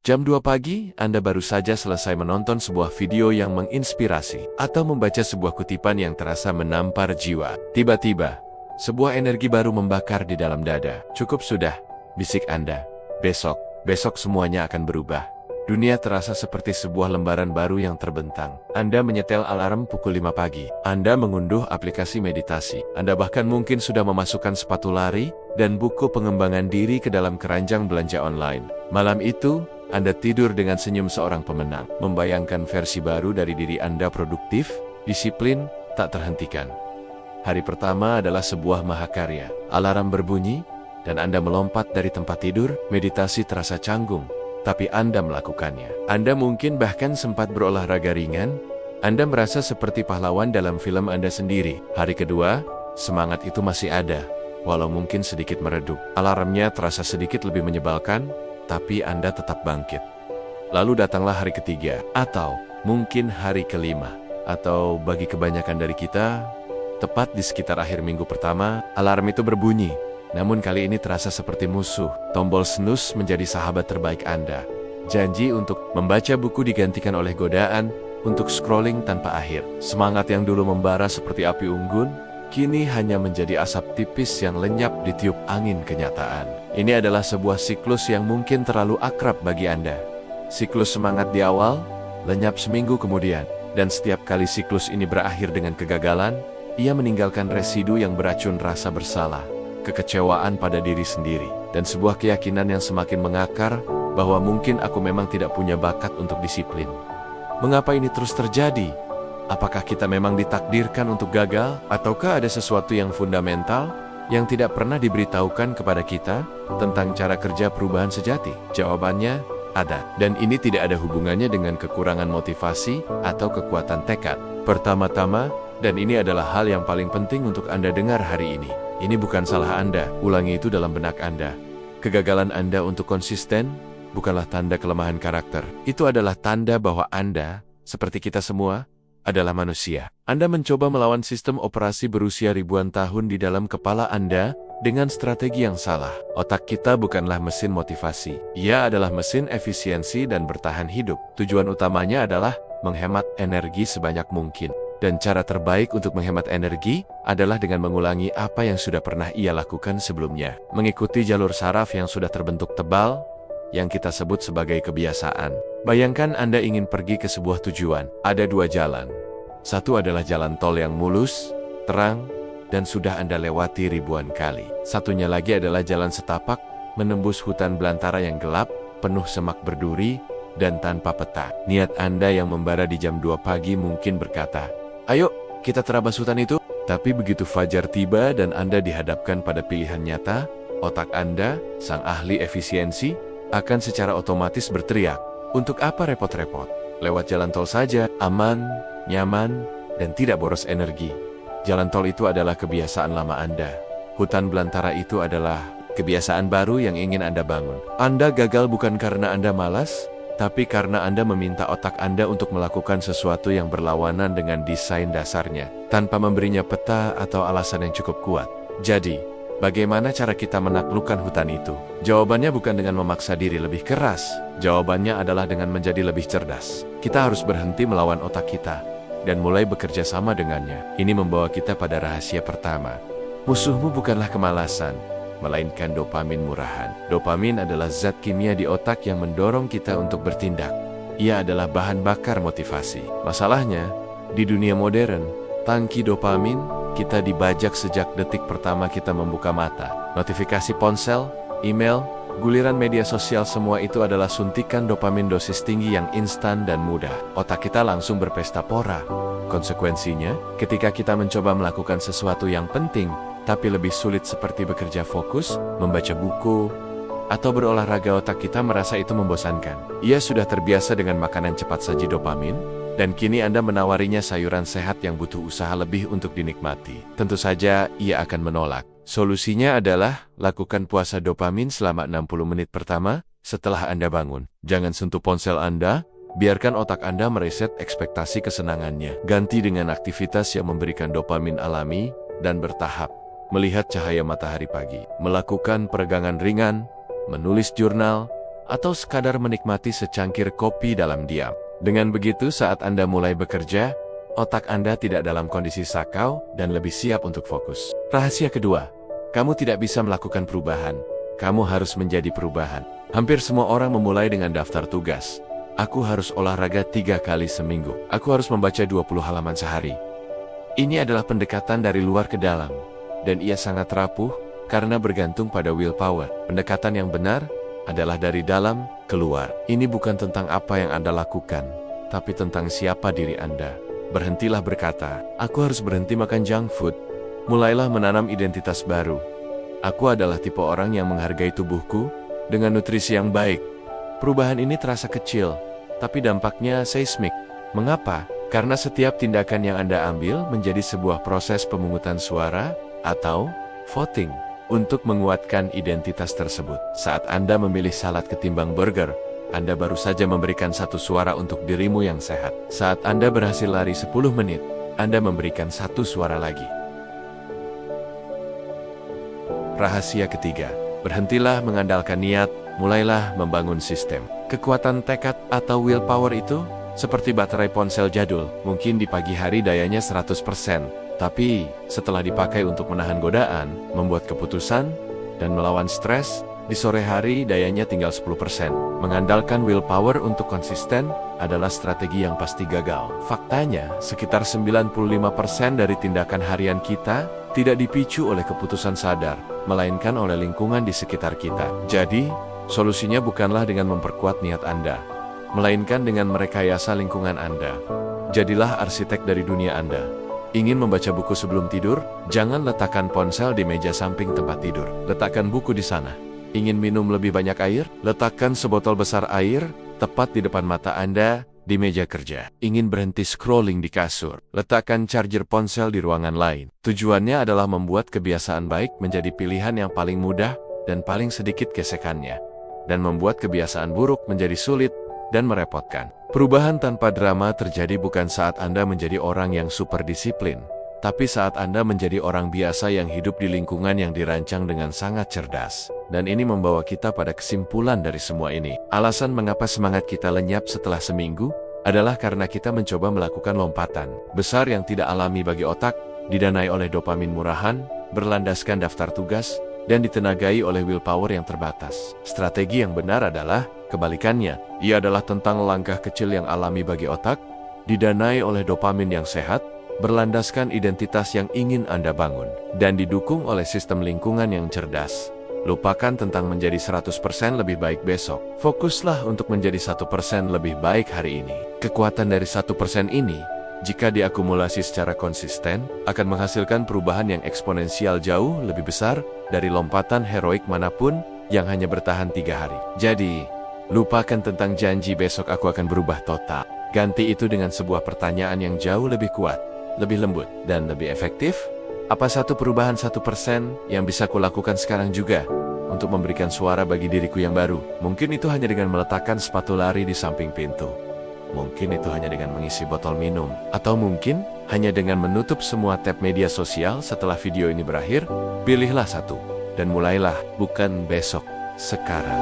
Jam 2 pagi, Anda baru saja selesai menonton sebuah video yang menginspirasi atau membaca sebuah kutipan yang terasa menampar jiwa. Tiba-tiba, sebuah energi baru membakar di dalam dada. Cukup sudah, bisik Anda. Besok semuanya akan berubah. Dunia terasa seperti sebuah lembaran baru yang terbentang. Anda menyetel alarm pukul 5 pagi. Anda mengunduh aplikasi meditasi. Anda bahkan mungkin sudah memasukkan sepatu lari dan buku pengembangan diri ke dalam keranjang belanja online. Malam itu, Anda tidur dengan senyum seorang pemenang, membayangkan versi baru dari diri Anda produktif, disiplin, tak terhentikan. Hari pertama adalah sebuah mahakarya. Alarm berbunyi, dan Anda melompat dari tempat tidur. Meditasi terasa canggung, tapi Anda melakukannya. Anda mungkin bahkan sempat berolahraga ringan. Anda merasa seperti pahlawan dalam film Anda sendiri. Hari kedua, semangat itu masih ada, walau mungkin sedikit meredup. Alarmnya terasa sedikit lebih menyebalkan, tapi Anda tetap bangkit. Lalu datanglah hari ketiga, atau mungkin hari kelima, atau bagi kebanyakan dari kita, tepat di sekitar akhir minggu pertama, alarm itu berbunyi. Namun kali ini terasa seperti musuh. Tombol snooze menjadi sahabat terbaik Anda. Janji untuk membaca buku digantikan oleh godaan untuk scrolling tanpa akhir. Semangat yang dulu membara seperti api unggun, kini hanya menjadi asap tipis yang lenyap ditiup angin kenyataan. Ini adalah sebuah siklus yang mungkin terlalu akrab bagi Anda. Siklus semangat di awal, lenyap seminggu kemudian. Dan setiap kali siklus ini berakhir dengan kegagalan, ia meninggalkan residu yang beracun rasa bersalah, kekecewaan pada diri sendiri, dan sebuah keyakinan yang semakin mengakar bahwa mungkin aku memang tidak punya bakat untuk disiplin. Mengapa ini terus terjadi? Apakah kita memang ditakdirkan untuk gagal? Ataukah ada sesuatu yang fundamental yang tidak pernah diberitahukan kepada kita tentang cara kerja perubahan sejati? Jawabannya ada, dan ini tidak ada hubungannya dengan kekurangan motivasi atau kekuatan tekad. Pertama-tama, dan ini adalah hal yang paling penting untuk Anda dengar hari ini, ini bukan salah Anda. Ulangi itu dalam benak Anda. Kegagalan Anda untuk konsisten bukanlah tanda kelemahan karakter. Itu adalah tanda bahwa Anda, seperti kita semua, adalah manusia. Anda mencoba melawan sistem operasi berusia ribuan tahun di dalam kepala Anda dengan strategi yang salah. Otak kita bukanlah mesin motivasi. Ia adalah mesin efisiensi dan bertahan hidup. Tujuan utamanya adalah menghemat energi sebanyak mungkin. Dan cara terbaik untuk menghemat energi adalah dengan mengulangi apa yang sudah pernah ia lakukan sebelumnya. Mengikuti jalur saraf yang sudah terbentuk tebal, yang kita sebut sebagai kebiasaan. Bayangkan Anda ingin pergi ke sebuah tujuan. Ada dua jalan. Satu adalah jalan tol yang mulus, terang, dan sudah Anda lewati ribuan kali. Satunya lagi adalah jalan setapak, menembus hutan belantara yang gelap, penuh semak berduri, dan tanpa peta. Niat Anda yang membara di jam 2 pagi mungkin berkata, "Ayo, kita terabas hutan itu." Tapi begitu fajar tiba dan Anda dihadapkan pada pilihan nyata, otak Anda, sang ahli efisiensi, akan secara otomatis berteriak, "Untuk apa repot-repot? Lewat jalan tol saja, aman, nyaman, dan tidak boros energi." Jalan tol itu adalah kebiasaan lama Anda. Hutan belantara itu adalah kebiasaan baru yang ingin Anda bangun. Anda gagal bukan karena Anda malas, tapi karena Anda meminta otak Anda untuk melakukan sesuatu yang berlawanan dengan desain dasarnya, tanpa memberinya peta atau alasan yang cukup kuat. Jadi, bagaimana cara kita menaklukkan hutan itu? Jawabannya bukan dengan memaksa diri lebih keras. Jawabannya adalah dengan menjadi lebih cerdas. Kita harus berhenti melawan otak kita dan mulai bekerja sama dengannya. Ini membawa kita pada rahasia pertama. Musuhmu bukanlah kemalasan, melainkan dopamin murahan. Dopamin adalah zat kimia di otak yang mendorong kita untuk bertindak. Ia adalah bahan bakar motivasi. Masalahnya, di dunia modern, tangki dopamin kita dibajak sejak detik pertama kita membuka mata. Notifikasi ponsel, email, guliran media sosial, semua itu adalah suntikan dopamin dosis tinggi yang instan dan mudah. Otak kita langsung berpesta pora. Konsekuensinya, ketika kita mencoba melakukan sesuatu yang penting, tapi lebih sulit seperti bekerja fokus, membaca buku, atau berolahraga, otak kita merasa itu membosankan. Ia sudah terbiasa dengan makanan cepat saji dopamin, dan kini Anda menawarinya sayuran sehat yang butuh usaha lebih untuk dinikmati. Tentu saja ia akan menolak. Solusinya adalah lakukan puasa dopamin selama 60 menit pertama setelah Anda bangun. Jangan sentuh ponsel Anda, biarkan otak Anda mereset ekspektasi kesenangannya. Ganti dengan aktivitas yang memberikan dopamin alami dan bertahap. Melihat cahaya matahari pagi, melakukan peregangan ringan, menulis jurnal, atau sekadar menikmati secangkir kopi dalam diam. Dengan begitu, saat Anda mulai bekerja, otak Anda tidak dalam kondisi sakau dan lebih siap untuk fokus. Rahasia kedua, kamu tidak bisa melakukan perubahan. Kamu harus menjadi perubahan. Hampir semua orang memulai dengan daftar tugas. Aku harus olahraga 3 kali seminggu. Aku harus membaca 20 halaman sehari. Ini adalah pendekatan dari luar ke dalam, dan ia sangat rapuh karena bergantung pada willpower. Pendekatan yang benar adalah dari dalam keluar. Ini bukan tentang apa yang Anda lakukan, tapi tentang siapa diri Anda. Berhentilah berkata, aku harus berhenti makan junk food. Mulailah menanam identitas baru. Aku adalah tipe orang yang menghargai tubuhku dengan nutrisi yang baik. Perubahan ini terasa kecil, tapi dampaknya seismik. Mengapa? Karena setiap tindakan yang Anda ambil menjadi sebuah proses pemungutan suara atau voting untuk menguatkan identitas tersebut. Saat Anda memilih salad ketimbang burger, Anda baru saja memberikan 1 suara untuk dirimu yang sehat. Saat Anda berhasil lari 10 menit, Anda memberikan 1 suara lagi. Rahasia ketiga, berhentilah mengandalkan niat, mulailah membangun sistem. Kekuatan tekad atau willpower itu seperti baterai ponsel jadul, mungkin di pagi hari dayanya 100%. Tapi, setelah dipakai untuk menahan godaan, membuat keputusan, dan melawan stres, di sore hari dayanya tinggal 10%. Mengandalkan willpower untuk konsisten adalah strategi yang pasti gagal. Faktanya, sekitar 95% dari tindakan harian kita tidak dipicu oleh keputusan sadar, melainkan oleh lingkungan di sekitar kita. Jadi, solusinya bukanlah dengan memperkuat niat Anda, melainkan dengan merekayasa lingkungan Anda. Jadilah arsitek dari dunia Anda. Ingin membaca buku sebelum tidur? Jangan letakkan ponsel di meja samping tempat tidur. Letakkan buku di sana. Ingin minum lebih banyak air? Letakkan sebotol besar air tepat di depan mata Anda di meja kerja. Ingin berhenti scrolling di kasur? Letakkan charger ponsel di ruangan lain. Tujuannya adalah membuat kebiasaan baik menjadi pilihan yang paling mudah dan paling sedikit gesekannya, dan membuat kebiasaan buruk menjadi sulit dan merepotkan. Perubahan tanpa drama terjadi bukan saat Anda menjadi orang yang super disiplin, tapi saat Anda menjadi orang biasa yang hidup di lingkungan yang dirancang dengan sangat cerdas. Dan ini membawa kita pada kesimpulan dari semua ini. Alasan mengapa semangat kita lenyap setelah seminggu adalah karena kita mencoba melakukan lompatan besar yang tidak alami bagi otak, didanai oleh dopamin murahan, berlandaskan daftar tugas, dan ditenagai oleh willpower yang terbatas. Strategi yang benar adalah kebalikannya. Ia adalah tentang langkah kecil yang alami bagi otak, didanai oleh dopamin yang sehat, berlandaskan identitas yang ingin Anda bangun, dan didukung oleh sistem lingkungan yang cerdas. Lupakan tentang menjadi 100% lebih baik besok. Fokuslah untuk menjadi 1% lebih baik hari ini. Kekuatan dari 1% ini, jika diakumulasi secara konsisten, akan menghasilkan perubahan yang eksponensial jauh lebih besar dari lompatan heroik manapun yang hanya bertahan 3 hari. Jadi, lupakan tentang janji besok aku akan berubah total. Ganti itu dengan sebuah pertanyaan yang jauh lebih kuat, lebih lembut, dan lebih efektif. Apa satu perubahan 1% yang bisa kulakukan sekarang juga untuk memberikan suara bagi diriku yang baru? Mungkin itu hanya dengan meletakkan sepatu lari di samping pintu. Mungkin itu hanya dengan mengisi botol minum. Atau mungkin hanya dengan menutup semua tab media sosial setelah video ini berakhir. Pilihlah satu, dan mulailah, bukan besok, sekarang.